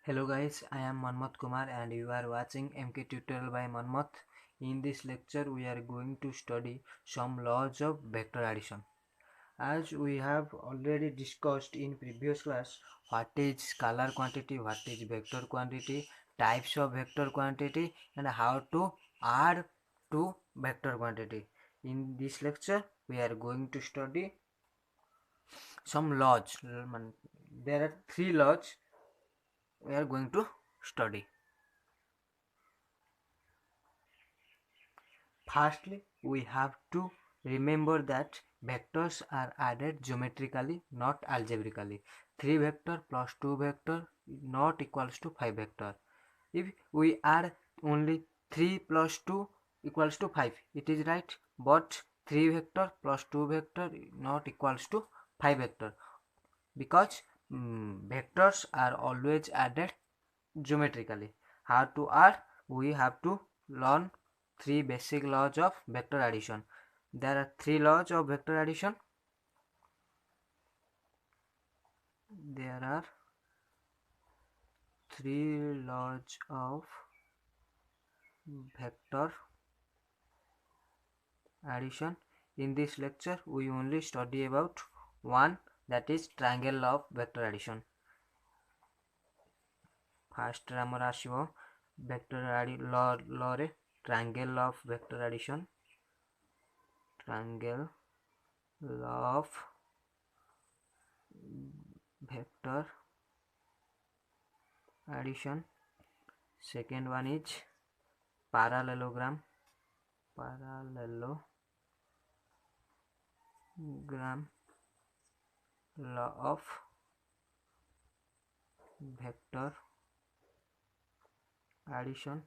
Hello guys, I am Manmat Kumar and you are watching MK Tutorial by Manmat. In this lecture we are going to study some laws of vector addition. As we have already discussed in previous class, what is scalar quantity, what is vector quantity, types of vector quantity and how to add to vector quantity. In this lecture we are going to study some laws. There are three laws we are going to study. Firstly, we have to remember that vectors are added geometrically, not algebraically. 3 vector plus 2 vector not equals to 5 vector. If we add only 3 plus 2 equals to 5, it is right, but 3 vector plus 2 vector not equals to 5 vector, because vectors are always added geometrically. How to add? We have to learn three basic laws of vector addition. There are three laws of vector addition. There are three laws of vector addition. In this lecture we only study about one, that is triangle law of vector addition. First ଆମର ଆସିବ vector law ରେ triangle law of vector addition. Triangle law of vector addition. Second one is parallelogram law of vector addition,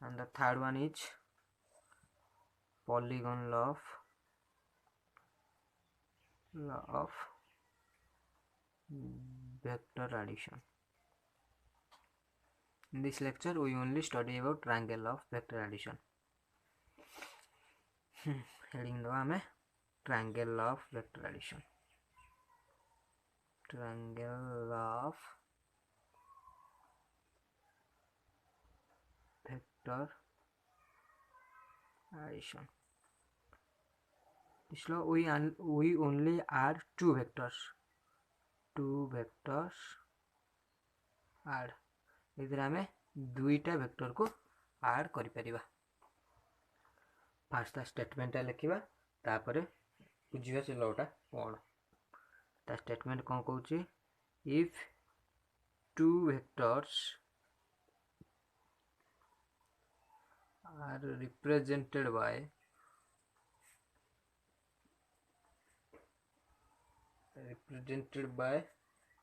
and the third one is polygon law of vector addition. In this lecture we only study about triangle law of vector addition. Heading दो हमें triangle law of vector addition. Triangle law of vector addition. This law we only add two vectors add. इधर हमें दुईटा vector को add करि परिबा. Fast statement लिखिबा, तापरे बुझिबा से लॉटा कोन. ता स्टेटमेंट कोन कहउची, if two vectors are represented by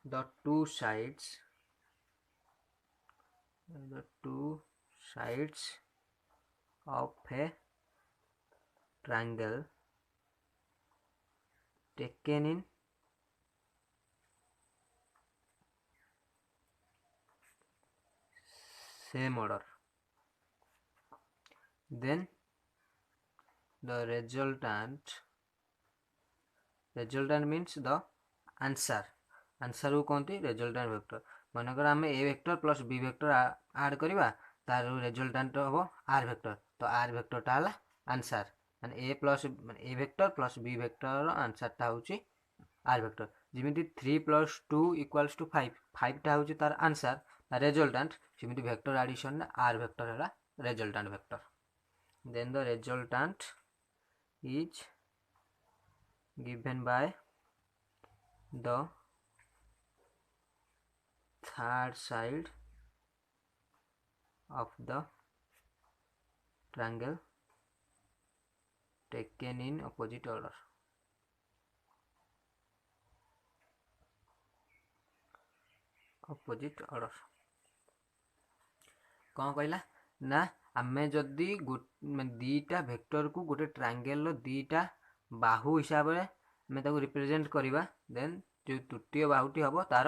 the two sides of a triangle taken in same order, then the resultant means the answer को कहते resultant vector. मनकर आम A vector plus B vector add करवा, तार resultant हम R vector, तो R वेक्टरटा है आंसर, माने A vector plus B vector आंसरटा हूँ आर वेक्टर. जमी 3 + 2 = 5, 5टा हूँ तार आंसर रिजल्टेंट, सेमती वेक्टर एडिशन आर वेक्टर है resultant vector. Then the resultant is given by the third side of the triangle taken in opposite order. कौन कहला ना, आमे जदि दीटा वेक्टर को गोटे ट्रायंगल दीटा बाहु हिसाब से आमे ताको रिप्रेजेंट करवा, देन जो तृतीय बाहुटी हम तार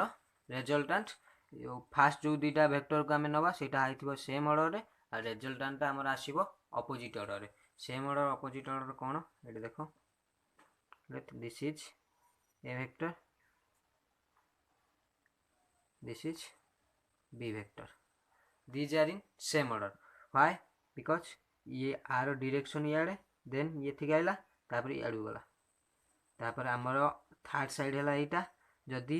रिजल्टेंट फास्ट जो दीटा वेक्टर को आमे नवा सेटा आइथिबो सेम ऑर्डर रे, आ रिजल्टेंट हमर आसीबो ऑपोजिट ऑर्डर रे. सेम ऑर्डर ऑपोजिट ऑर्डर कोन एठी देखो, let this is a vector, this is B vector. These are in same order. Why? Because ये आर डायरेक्शन इयाड़े देन ये थी आइला तापर इयाड़ू गला तापर आमर थर्ड साइड है यहाँ जदि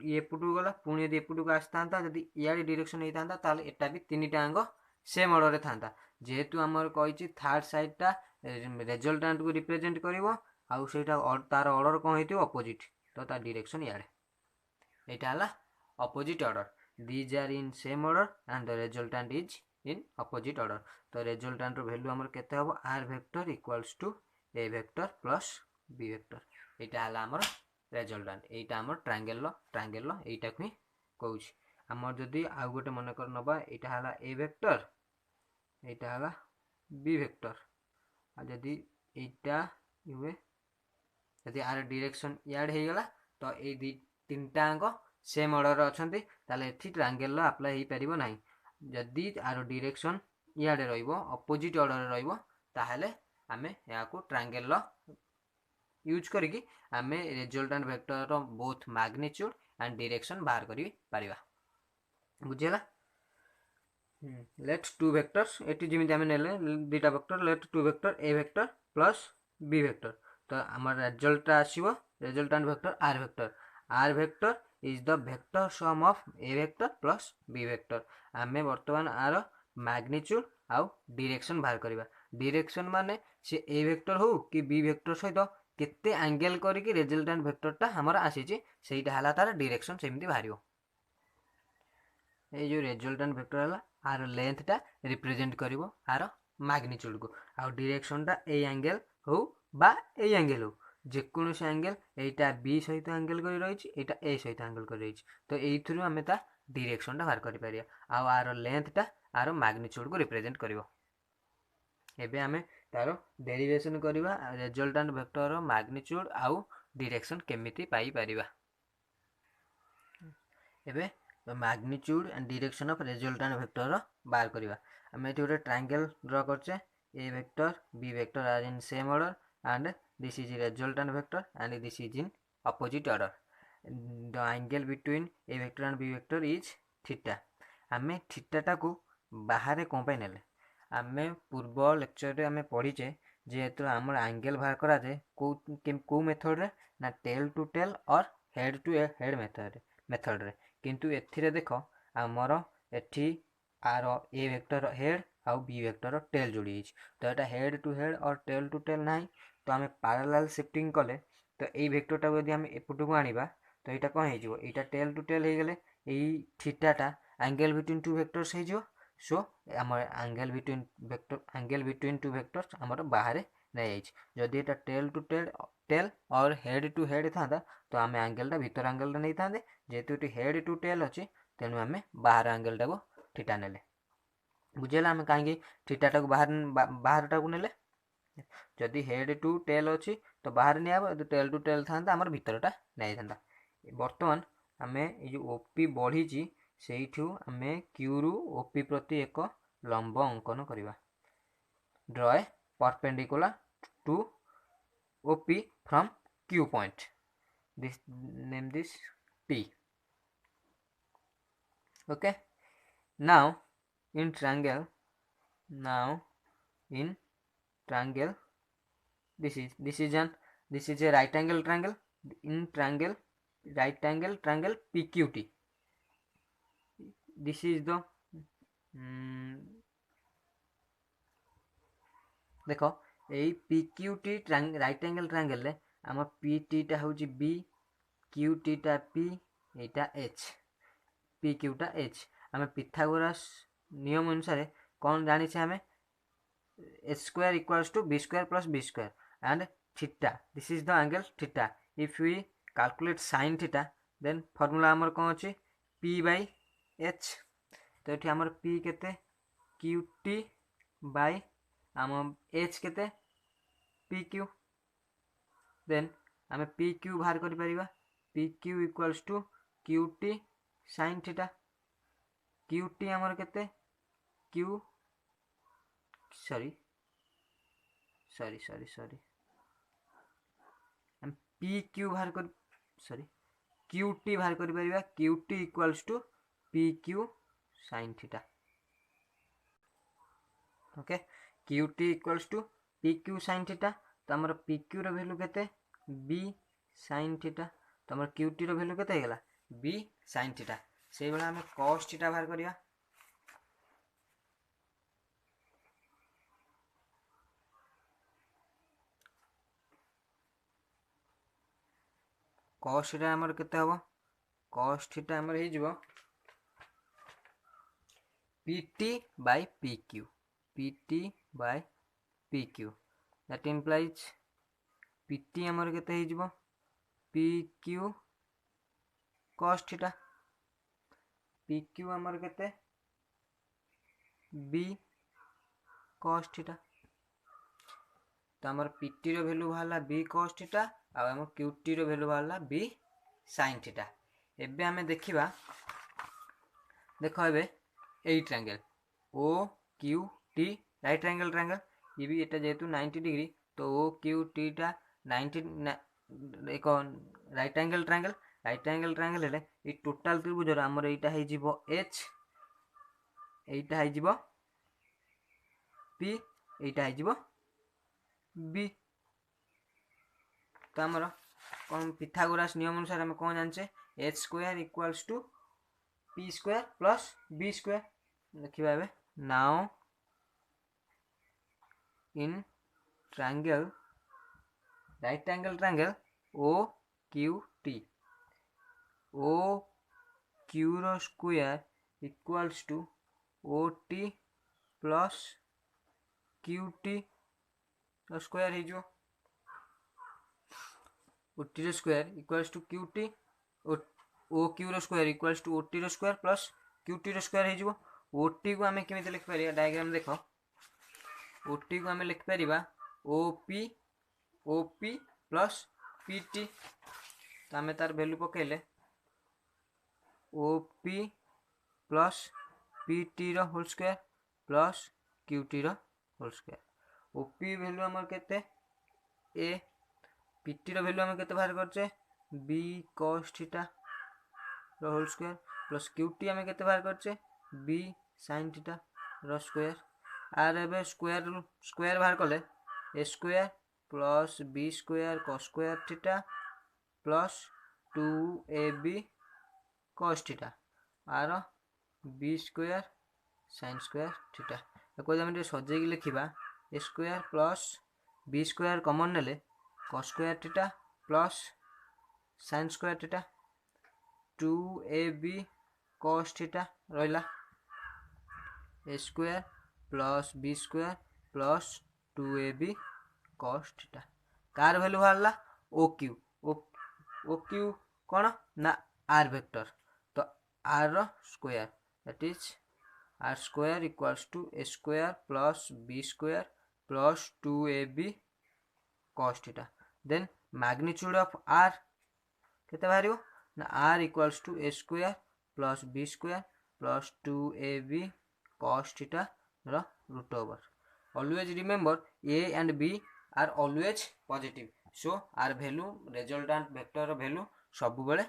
ये एपटू गला पुणी यदि एपटू को आसता जदि इयाड़े डायरेक्शन होता ताल एटा भी तीन टांग सेम ऑर्डर रे था जेहेतु आमर कही थर्ड साइडटा रेजल्टांट को रिप्रेजेंट करिवो आउ सेटा तार ऑर्डर कौन होइतिबो अपोजिट तो तार डायरेक्शन इयाड़े एटा हला opposite order. These are in same order and the resultant is in opposite order. तो resultant value हमर केते हबो r vector equals to a vector plus b vector. एटा हला हमर resultant. एटा हमर triangle लो एटा को कहूची. हमर जदी आ गोटे मन कर नबा एटा हला a vector एटा हला b vector. आ जदी एटा हुए जदी r direction याड हे गला तो ए दी तीनटा अंक सेम ऑर्डर अछंती ताले एथि ट्रायंगल अप्लाई हो पारिबो नाही जदी आरो डायरेक्शन इयाडे रहइबो अपोजिट ऑर्डर रे रहइबो ताहेले आमे याको ट्रायंगल यूज करिकि आमे रिजल्टेंट वेक्टर रो बोथ मैग्नीट्यूड एंड डायरेक्शन बाहर करि पारिबा बुझेला. लेट टू वेक्टर्स एटी जिमि आमे नेले दुटा vector let two vector A vector plus B vector तो हमर रिजल्ट आसीबो resultant vector R vector is the vector sum of a vector plus b vector. आमे वर्तमान आर मैग्नीट्यूड आउ डायरेक्शन बाहर करिबा. डायरेक्शन माने से a वेक्टर हो कि b वेक्टर सहित केते एंगल करिकि रिजल्टेंट वेक्टरटा हमर आसीची सेइटा हला तार डायरेक्शन सेमिति बाहरियो. ए जो रिजल्टेंट वेक्टर हला आर लेंथटा रिप्रेजेंट करिवो आर मैग्नीट्यूड को आउ डायरेक्शनटा ए एंगल हो बा ए एंगल हो जेकोसी एंगल एटा बी सहित एंगल कर रही एटा ए सहित एंगल कर रही तो ये आम ता डायरेक्शन बाहर कर पारिया आर लेंथटा आर मैग्नीट्यूड को रिप्रेजेंट करिवो. एबे आमे तारो डेरिवेशन करबा रिजल्टेंट वेक्टर रो मैग्नीट्यूड आउ डायरेक्शन केमिति पाई परिबा. एबे magnitude and direction of resultant vector रो बाहर करबा. आमे एठी गोटे ट्रायंगल ड्रा करछे A vector B vector are in same order and this is a resultant vector and this is in opposite order. The angle between a vector and b vector is theta. आमे theta टा को बाहर कौन पाई नेले आमे पूर्व lecture रे आमे पढ़ीचे जेहेतु आमर एंगल बाहर करा जाए को मेथड रे ना टेल टू टेल और हेड टू हेड मेथड रे किंतु एथिरे देखो आमर एठी आर ए वेक्टर हेड आउ बी वेक्टर टेल जोड़ी तो यहाँ हेड टू हेड और टेल टू टेल ना तो आम पैरेलल शिफ्टिंग कले तो ये वेक्टरटा यदि आम एपट को आनिबा तो यहाँ कौन हो यहाँ टेल टू टेल हो गले यही थीटाटा एंगल बिटवीन टू वेक्टर्स हो सो आम एंगल बिटवीन टू वेक्टर्स आमर बाहर नहीं जदि यहाँ टेल टू टेल और हेड टू हेड था तो आम एंगलटा भीतर एंगलटा नहीं था जेहेतु ये हेड टू टेल अच्छी तेणु आम बाहर एंगलटा को थीटा नेले बुझेला आम कहीं थीटाटा को बाहरटा को नेले जदि हेड टू टेल अच्छी तो बाहर नहीं टेल टू टेल था आमर भीतरटा नहीं था. बर्तमान आम ये ओपी बढ़ी से आम क्यू रु ओपी प्रति एक लंब अंकन करवा. Draw a perpendicular to OP from Q point this name this P. Okay, now in triangle this is a right angle triangle. In triangle right angle triangle PQT, this is the देखो यही PQT right angle triangle रे आम PT टा हूँ B QT टा P एटा H PQ टा H. आम Pythagoras नियम अनुसार कौन जानी आम h square equals to b square plus b square and theta, this is the angle theta. If we calculate sin theta then formula आमर कौन अच्छी P by H तो ये आमर P केते QT by आम H केते PQ then आम PQ बाहर करि परिबा PQ equals to QT sin theta. QT आमर केते Q सॉरी पी क्यू बाहर कर सॉरी QT बाहर कर परिबा QT equals to P Q sine theta. Okay Q T equals to P Q sine theta. तो आमर पी क्यू रो वैल्यू केते बी साइन थीटा। तो आमर क्यू टी रो वैल्यू केते हेगला बी साइन थीटा। से बेला हमें cos थीटा बाहर करिया। cos थीटा हमर केते हबो cos थीटा हमर हे जिवो pt by pq pt by pq that implies pt हमर केते हे जिवो pq cos थीटा pq हमर केते b cos थीटा। तो हमर pt रो वैल्यू बाहरला b cos थीटा आ हमर qt रो वैल्यू बाहरला b sin थीटा। एबे हमें देखिबा देखो एबे एई triangle O Q T right triangle ये भी एटा जेतु 90 डिग्री तो ओ क्यू टी टा 90 एक राइट ट्रायंगल हेले ए टोटल त्रिभुजर हमर एटा हे जिवो h एटा हे जिवो p एटा हे जिवो b। तो हमर कौन पिथागोरस नियम अनुसार हम कौन जानचे h square equals to p square plus b square. देखिबा एबे now in triangle right triangle O Q T O Q रो square equals to O T plus Q T रो स्क्वायर हे जो ओ टी रो square equals to Q T O Q रो square equals to O T रो square plus Q T रो square हे जो ओ टी को हमें केमिति लिख परिया डायग्राम देखो ओ टी को हमें लिख परिबा O P plus P T. तो हमें तार वैल्यू पकेले O P plus P T रो whole square plus Q T रो whole square. O P value हमर केते ए पी टी रो वैल्यू हम केते बाहर करछे बी cos थीटा रो whole square plus Q T हम केते बाहर करछे बी sin थीटा रो स्क्वायर। आर एबे स्क्वायर बाहर कले A square plus B square cos square theta plus 2ab cos theta आर B square sin square theta. एको हम सजेगी लिखिबा A square plus B square common नेले cos square theta plus sin square theta 2ab cos theta रहिला A square plus B square plus 2ab cos theta. कार value बाहरला O Q कौन ना आर वेक्टर। तो आर रो square that is R square equals to A square plus B square plus 2ab cos theta. Then magnitude of R केते बाहरियो ना R equals to A square plus B square plus 2ab cos theta रो root over. Always remember a and b are always positive. So R value resultant vector value सब बेले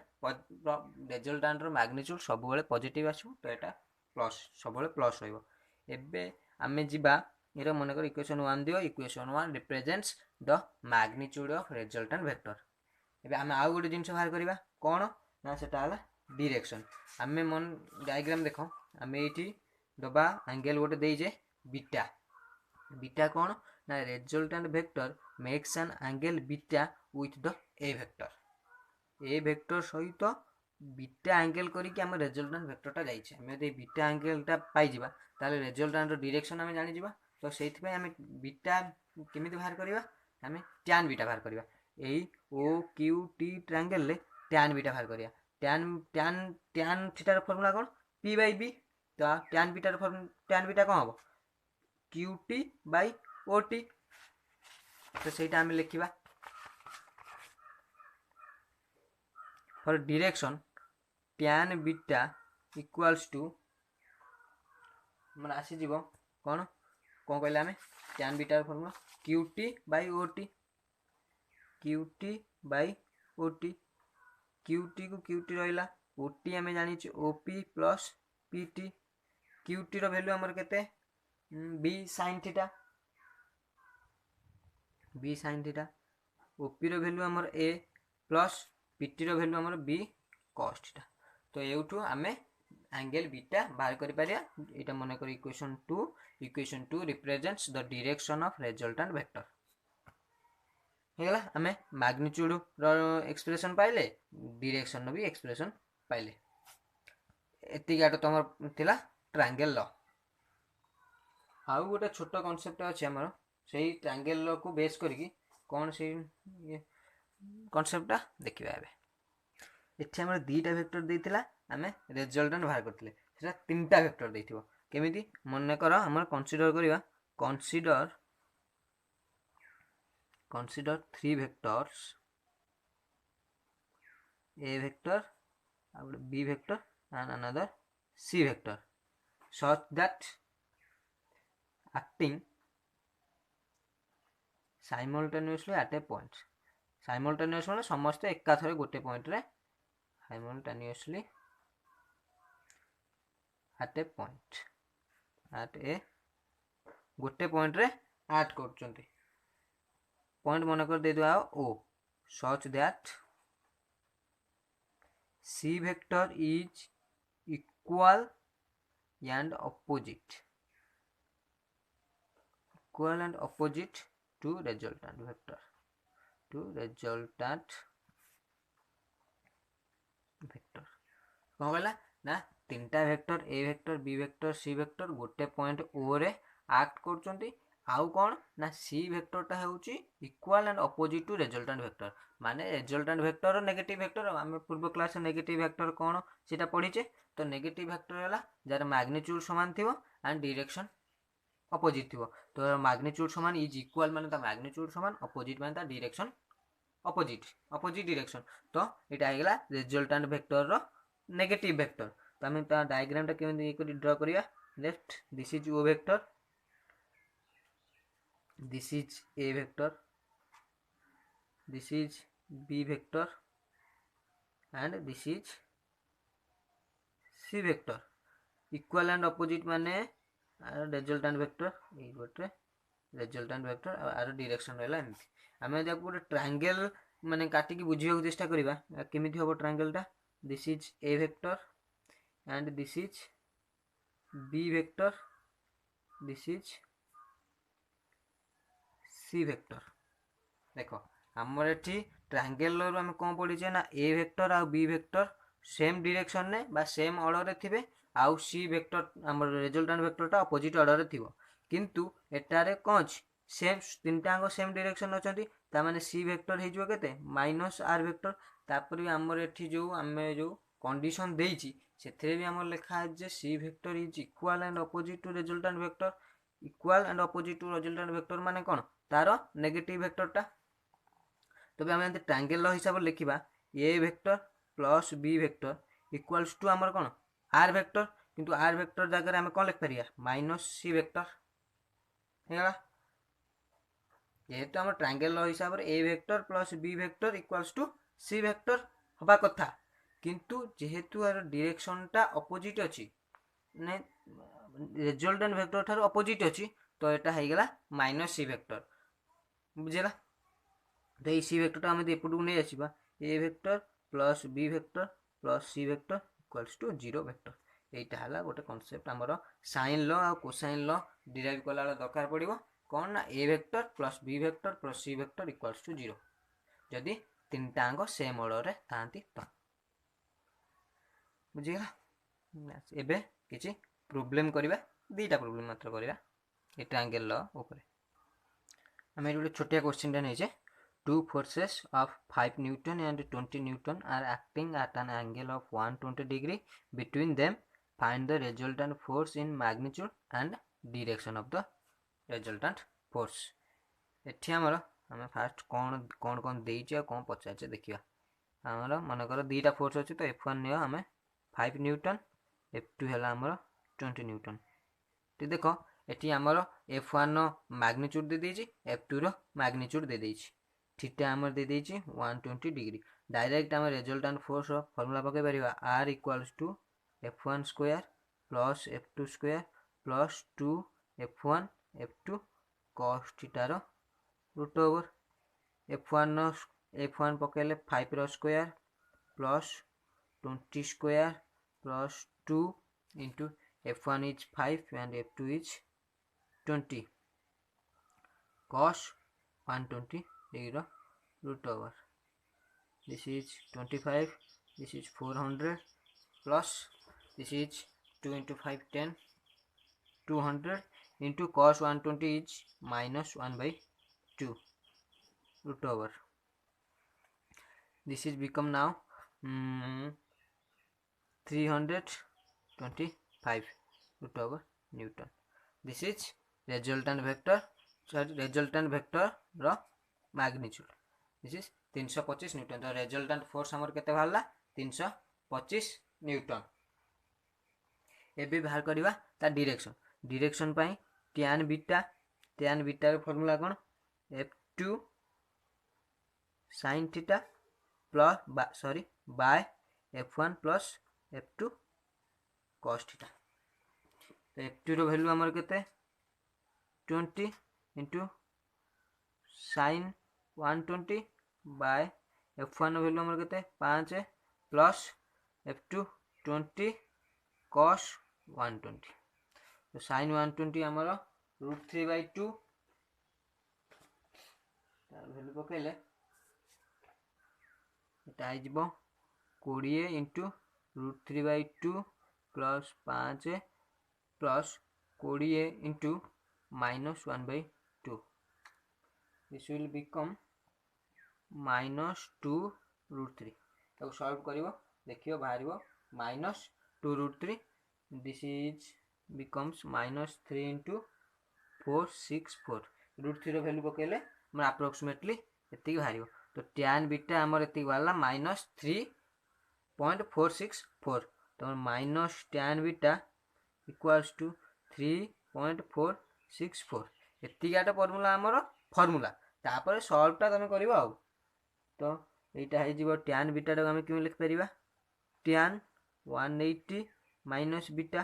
resultant रो magnitude सब बेले positive आसो तो एटा plus सब बेले plus रहइबो। एबे आमे जिबा एरो मन कर इक्वेशन 1 दियो equation 1 represents the magnitude of resultant vector. एबे आमे आउ गोटे जिंस बाहर करिबा कोन ना सेटा हला डायरेक्शन। आमे मन डायग्राम देखो आमे एठी दबा एंगल गोटे देई जे बीटा बीटा कौन ना resultant vector makes an angle beta with the A vector सहित बीटा एंगल करिक हम रिजल्टेंट वेक्टरटा जाइछे। हम यदि बीटा एंगलटा पाई जिबा ताले रिजल्टेंट डायरेक्शन हम जानि जिबा। तो सेति पे हम बीटा केमिति बाहर करिबा हम tan बीटा बाहर करिबा। एई ओ क्यू टी ट्रायंगल ले tan बीटा बाहर करिया। tan थीटा रो फार्मूला कोन p बाय b। तो tan बीटा रो tan बीटा कोन हबो qt by ot। तो सेटा हम लिखिबा for direction tan beta equals to मन आसी जीवो कोन कोन कहले हमें tan beta formula qt by ot qt by ot qt को qt रहिला ओटी आम जानी ओपी प्लस पीटी क्यूटी रो वैल्यू आमर केते बी साइन थीटा ओपी रो वैल्यू आमर ए प्लस पीटी रो वैल्यू आमर बी कॉस थीटा तो एउठू आमे एंगल बीटा बाहर करि पारिया एटा मन कर equation 2 represents the direction of resultant vector हेगला आमे मैग्नीट्यूड रो एक्सप्रेशन पाइले डायरेक्शन रो भी एक्सप्रेशन पाइले एति गाटो तमर थिला ट्रायंगल लॉ आउ गोटे छोट कांसेप्ट अछि हमर सेही ट्रायंगल लॉ को बेस करके कोन से कांसेप्टटा देखिबा एबे एठी हमर दीटा वेक्टर देथिला आमे रिजल्टेंट बाहर करथिले सेटा तीनटा वेक्टर देथिबो केमिति मन कर हमर consider करिवा consider three vectors a vector b vector and another c vector such that acting simultaneously at a point simultaneous माने समस्त एका थरे गोटे पॉइंट रे simultaneously at a गोटे पॉइंट रे ऐड करचंती पॉइंट मन कर दे दिया ओ such that c vector is equal and opposite to resultant vector कौन कहला ना तीनटा vector A vector B vector C vector गोटे पॉइंट ओ रे एक्ट करचंती आउ कौन ना सी वेक्टरटा हेउची equal and opposite to resultant vector माने रिजल्टेंट वेक्टर और नेगेटिव वेक्टर आम पूर्व क्लास नेगेटिव वेक्टर कौन सेटा पढ़ीचे तो नेगेटिव वेक्टर है जार मैग्नीट्यूड समान थिवो एंड डायरेक्शन अपोजिट थिवो तो मैग्नीट्यूड समान इज इक्वल माने ता मैग्नीट्यूड समान अपोजिट माने ता डायरेक्शन अपोजिट डायरेक्शन तो एटा हेगला रिजल्टेंट वेक्टर रो नेगेटिव वेक्टर तो आम ता डायग्राम टा केमि ड्रा करिया left this is O vector this is a vector, this is b vector and this is c vector equal and opposite माने resultant vector ए गोटे resultant vector आर डायरेक्शन रहला एमति हमें जब गोटे ट्रायंगल माने काटी की बुझियो चेष्टा करिबा केमिति होबो ट्रायंगल टा this is a vector and this is b vector this is C vector देखो हमर एठी ट्रायंगल रो हम कोन पढिचे ना ए वेक्टर आ बी वेक्टर सेम डायरेक्शन ने बा सेम ऑर्डर रे थिबे आउ सी वेक्टर हमर रिजल्टेंट वेक्टरटा अपोजिट ऑर्डर रे थिबो किंतु एटारे कोच सेम तीनटांगो सेम डायरेक्शन अछंती ता माने सी वेक्टर हे जो केते माइनस आर वेक्टर तापर भी हमर एठी जो हमें जो कंडीशन देइची सेथरे भी हमर लिखा है जे C vector is equal and opposite to resultant vector equal and opposite to resultant vector माने कोन तारो नेगेटिव वेक्टरटा तो भी हम ट्रायंगल हिसाब लिखा A vector plus B vector equals to आमर कौन आर वेक्टर किंतु आर वेक्टर जगह आम कौन लिख पारिया माइनस सी वेक्टर है जेहेतु आम ट्रायंगल हिसाब से A vector plus B vector equals to C vector हवा कथा किंतु जेहेतु आर डायरेक्शनटा अपोजिट अछि ने रिजल्टेंट वेक्टर ठार अपोजिट अछि तो एटा हो गला माइनस सी वेक्टर बुझेगा तो ये सी वेक्टर आम एपटू नहीं आसवा A vector plus B vector plus C vector equals to zero vector यहीटा है गोटे कॉन्सेप्ट आमर साइन लॉ आ कोसाइन लॉ डिराइव कला दरकार पड़ो कौन ना A vector plus B vector plus C vector equals to zero जदि तीन टांग सेम ऑर्डर रे थांती तो बुझीगला एबे किछि प्रॉब्लम करिबा दीटा प्रॉब्लम मात्र करिबा ए ट्रायंगल लॉ ऊपर हमें गोटे छोटिया क्वेश्चन टा नहीं two forces of 5 newton and 20 newton are acting at an angle of 120 degree between them find the resultant force in magnitude and direction of the resultant force एठी हमर हमें फास्ट कौन कौन कौन देइचे कौन पचाचे देखिया हमर मनकर दीटा फोर्स अछि तो F1 नियो हमें 5 न्यूटन F2 हैला हमर 20 न्यूटन तो देखो एटी आमर F1 रो मैग्नीट्यूड दे देछि F2 रो मैग्नीट्यूड दे देछि थीटा आमर दे देछि 120 डिग्री डायरेक्ट आम रेजल्टांट फोर्स फर्मूला पकई पार R equals to F1 square plus F2 square plus 2 F1 F2 cos थीटार रूट ओवर F1 पकड़े 5 रो square plus 20 square plus 2 into F1 is 5 and F2 is 20 cos 120 degree root over. This is 25, this is 400 plus this is 2 into 5 10 200 into cos 120 is minus 1 by 2 root over. This is become now 325 root over Newton. This is resultant vector रो magnitude. This is 325 newton. तो resultant force हमर केते बाहरला 325 Newton. एबे बाहर करबा ता direction पई tan beta रो फार्मूला कोन F2 sin theta plus by F1 plus F2 cos theta. तो F2 रो वैल्यू हमर केते 20 into sin 120 by F1 value हमर केते 5 प्लस F2 20 cos 120. तो sin 120 हमर √3/2 तार वैल्यू पकेले एटा आइ जिवो 20 into √3/2 plus 5 plus 20 into minus 1/2. This will become minus 2√3. तो सॉल्व करिवो देखियो बाहरिवो minus 2√3. This is becomes minus 3 into 464. √3 row value पकेले हमर अप्रोक्सीमेटली एति बाहरिवो. तो tan बीटा हमर एति वाला minus 3.464. तो minus tan बीटा equals to 3.464. एतिकाटा फॉर्मूला हमर फॉर्मूला तापर सॉल्वटा तमे करिवो आ. तो एटा हे जिवो tan बीटा टा हम कि लिख परिबा tan 180 minus बीटा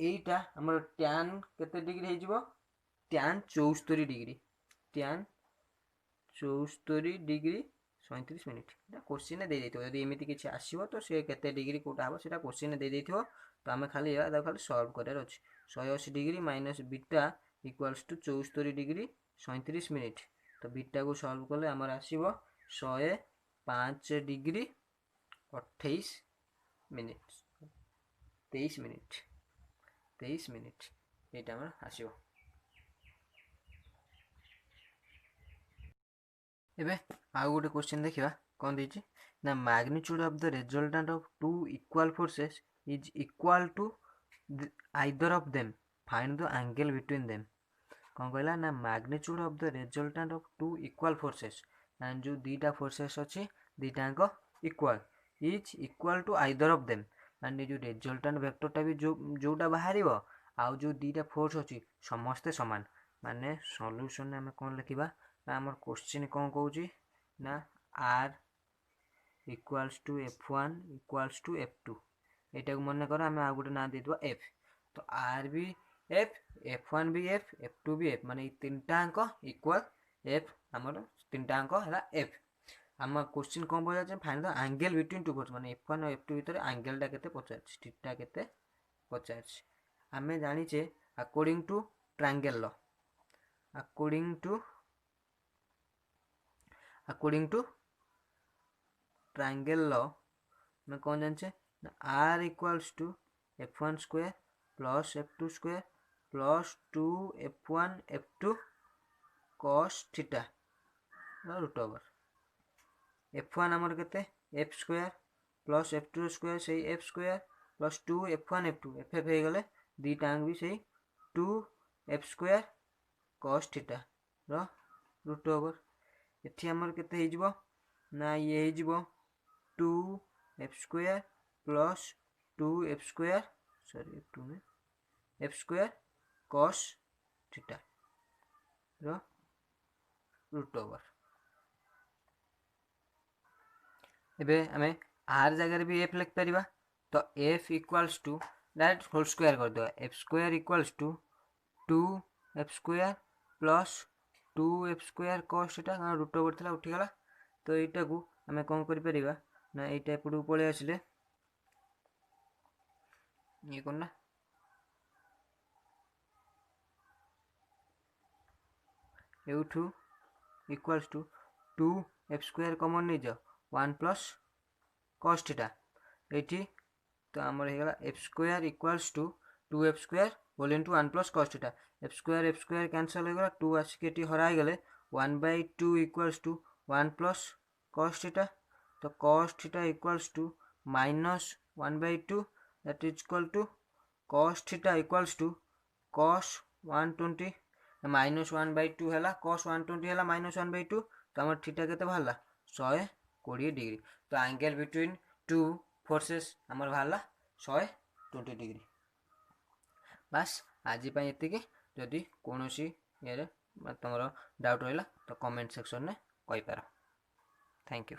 एटा हमर tan केते डिग्री हे जिवो tan 74 degree tan 74 degree 37 minute. एटा क्वेश्चन दे देथियो यदि एमिति किछि आसीबो तो से केते डिग्री कोटा हबो सेटा क्वेश्चन दे देथियो. तो आम खाली या खाली सॉल्व करार अच्छे 180 degree minus beta equals to 74 degree 37 minute. तो बीटा को सॉल्व कले आमर आसीबो 105 डिग्री 28 मिनिट 23 मिनिट एटा आमर आसीबो. एबे आउ गोटे क्वेश्चन देखिबा कोन देछि ना magnitude of the resultant of two equal forces is equal to either of them. Find the angle between them. कौन कहला ना magnitude of the resultant of two equal forces and जो दीटा फोर्सेस अच्छी दीटा equal is equal to either of them. And जो resultant वेक्टरटा भी जोटा बाहर आउ जो दीटा फोर्स अच्छी समस्ते समान. माने सॉल्यूशन में कौन लिखा ना आम क्वेश्चन कौन कहूँ ना r equals to F1 equals to F2. एटा को मन कर आम आ गोटे ना दे एफ. तो आर भी एफ F1 भी एफ F2 भी एफ माने तीनटा अंक इक्वल एफ आमर तीनटा अंक है एफ. आम क्वेश्चन कौन पचार find the angle between two force माने F1 और F2 भितर एंगलटा केते पचार थीटा केते पचार. आमे जानिचे according to triangle law according to triangle law में कौन जानचे r equals to F1 square plus F2 square plus 2 F1 F2 cos theta root over. F1 आमर केते F square plus F2 square से F square plus 2 F1 F2 F हे गले दी टांग भी सही 2 F square cos theta रो root over. एठी आमर केते हे जिवो ना ये हे जिवो 2 F square plus 2 F square F2 में F square cos theta रो रूट ओवर. एबे आमे आर जगह भी एफ लिख परिबा तो F equals to direct whole square कर दो F square equals to 2 F square plus 2 F square cos theta कारण रूट ओवर थिला उठी गला तो एटा को आमे कोन करि परिबा ना एटा एपडू पळे आसिले ये कोन ना एउठू equals to 2 F square common नहीं जाओ 1 प्लस कॉस थीटा एटी तो आमर हो गला F square equals to 2 F square whole into 1 plus cos theta F square cancel हो गला 2 आसिक एटी हराई गले 1/2 equals to 1 plus cos theta तो cos theta equals to minus 1/2 that is equal to cos theta equals to cos 120 minus 1/2 है cos 120 है minus 1/2 तो आम थीटा के बाहर 120 डिग्री तो एंगल बिटवीन टू फोर्सेस आमर बाहर 120 डिग्री बास आज ये जदि कौन ये तुम डाउट रहा तो कमेंट सेक्शन में कहीपर थैंक यू।